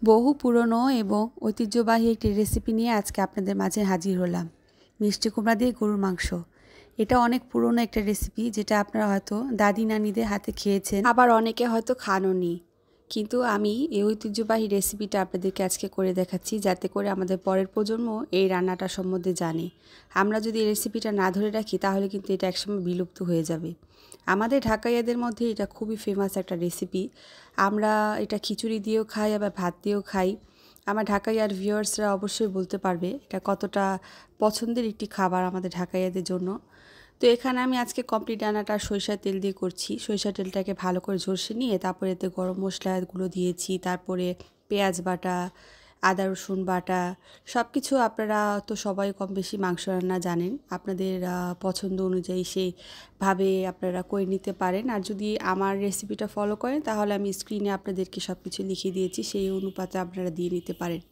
বহু পুরনো এবং ঐতিহ্যবাহী একটি রেসিপি নিয়ে আজকে আপনাদের মাঝে হাজির হলাম। মিষ্টি কুমড়া দিয়ে গরুর মাংস। এটা অনেক পুরনো একটা রেসিপি, যেটা আপনারা হয়তো দাদি নানিদের হাতে খেয়েছেন, আবার অনেকে হয়তো খানওনি। কিন্তু আমি এই ঐতিহ্যবাহী রেসিপিটা আপনাদেরকে আজকে করে দেখাচ্ছি, যাতে করে আমাদের পরের প্রজন্ম এই রান্নাটা সম্বন্ধে জানে। আমরা যদি এই রেসিপিটা না ধরে রাখি তাহলে কিন্তু এটা একসময় বিলুপ্ত হয়ে যাবে। আমাদের ঢাকাইয়াদের মধ্যে এটা খুবই ফেমাস একটা রেসিপি। আমরা এটা খিচুড়ি দিয়েও খাই, আবার ভাত দিয়েও খাই। আমার ঢাকাইয়ার ভিউয়ার্সরা অবশ্যই বলতে পারবে এটা কতটা পছন্দের একটি খাবার আমাদের ঢাকাইয়াদের জন্য। তো এখানে আমি আজকে কমপ্লিট রান্নাটা সরিষার তেল দিয়ে করছি। সরিষার তেলটাকে ভালো করে ঝরসে নিয়ে তারপরে এতে গরম মশলাগুলো দিয়েছি, তারপরে পেঁয়াজ বাটা, আদা রসুন বাটা, সব কিছু আপনারা তো সবাই কম বেশি মাংস রান্না জানেন, আপনাদের পছন্দ অনুযায়ী সেইভাবে আপনারা করে নিতে পারেন। আর যদি আমার রেসিপিটা ফলো করেন তাহলে আমি স্ক্রিনে আপনাদেরকে সব কিছু লিখিয়ে দিয়েছি, সেই অনুপাতে আপনারা দিয়ে নিতে পারেন।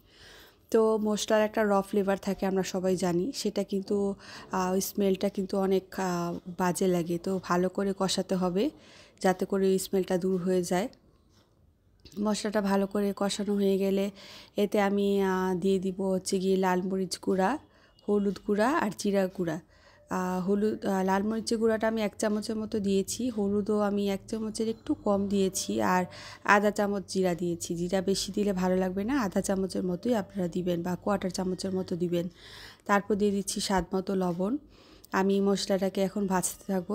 তো মশলার একটা র ফ্লেভার থাকে, আমরা সবাই জানি, সেটা কিন্তু ওই স্মেলটা কিন্তু অনেক বাজে লাগে। তো ভালো করে কষাতে হবে যাতে করে ওই স্মেলটা দূর হয়ে যায়। মশলাটা ভালো করে কষানো হয়ে গেলে এতে আমি দিয়ে দিব হচ্ছে গিয়ে লাল মরিচ গুঁড়া, হলুদ গুঁড়া আর জিরা গুঁড়া। লাল মরিচের গুঁড়াটা আমি 1 চামচের মতো দিয়েছি, হলুদও আমি 1 চামচের একটু কম দিয়েছি, আর আধা চামচ জিরা দিয়েছি। জিরা বেশি দিলে ভালো লাগবে না, আধা চামচের মতোই আপনারা দিবেন বা 1/4 চামচের মতো দিবেন। তারপর দিয়ে দিচ্ছি স্বাদ মতো লবণ। আমি মশলাটাকে এখন ভাজতে থাকবো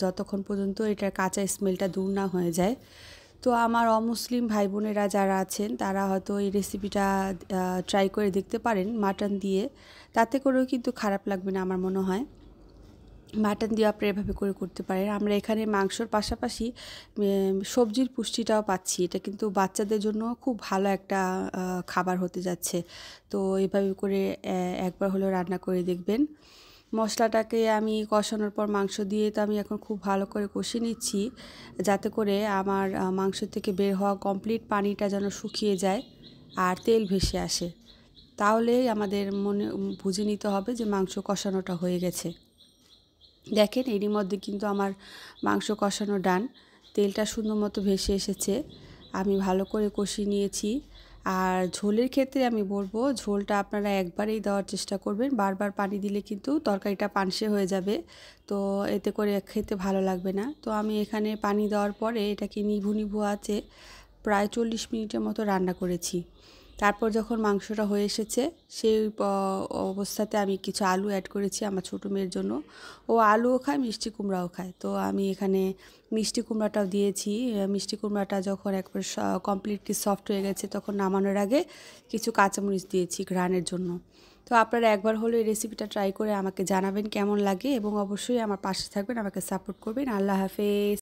যতক্ষণ পর্যন্ত এটার কাঁচা স্মেলটা দূর না হয়ে যায়। তো আমার অমুসলিম ভাই বোনেরা যারা আছেন তারা হয়তো এই রেসিপিটা ট্রাই করে দেখতে পারেন মাটন দিয়ে, তাতে করেও কিন্তু খারাপ লাগবে না আমার মনে হয়। মাটন দিয়ে আপনারা এভাবে করে করতে পারেন। আমরা এখানে মাংসর পাশাপাশি সবজির পুষ্টিটাও পাচ্ছি, এটা কিন্তু বাচ্চাদের জন্য খুব ভালো একটা খাবার হতে যাচ্ছে। তো এভাবে করে একবার হলেও রান্না করে দেখবেন। মশলাটাকে আমি কষানোর পর মাংস দিয়ে তো আমি এখন খুব ভালো করে কষিয়ে নিচ্ছি, যাতে করে আমার মাংস থেকে বের হওয়া কমপ্লিট পানিটা যেন শুকিয়ে যায় আর তেল ভেসে আসে। তাহলেই আমাদের মনে বুঝে নিতে হবে যে মাংস কষানোটা হয়ে গেছে। দেখেন এরই মধ্যে কিন্তু আমার মাংস কষানো ডান, তেলটা সুন্দর মতো ভেসে এসেছে। আমি ভালো করে কষিয়ে নিয়েছি। আর ঝোলের ক্ষেত্রে আমি বলবো, ঝোলটা আপনারা একবারেই দেওয়ার চেষ্টা করবেন, বারবার পানি দিলে কিন্তু তরকারিটা পানসে হয়ে যাবে, তো এতে করে খেতে ভালো লাগবে না। তো আমি এখানে পানি দেওয়ার পরে এটাকে নিভু নিভু আছে প্রায় 40 মিনিটের মতো রান্না করেছি। তারপর যখন মাংসটা হয়ে এসেছে সেই অবস্থাতে আমি কিছু আলু অ্যাড করেছি আমার ছোটো মেয়ের জন্য। ও আলুও খায়, মিষ্টি কুমড়াও খায়, তো আমি এখানে মিষ্টি কুমড়াটাও দিয়েছি। মিষ্টি কুমড়াটা যখন একবার কমপ্লিটলি সফট হয়ে গেছে তখন নামানোর আগে কিছু কাঁচামরিচ দিয়েছি ঘ্রাণের জন্য। তো আপনারা একবার হলো এই রেসিপিটা ট্রাই করে আমাকে জানাবেন কেমন লাগে, এবং অবশ্যই আমার পাশে থাকবেন, আমাকে সাপোর্ট করবেন। আল্লাহ হাফেজ।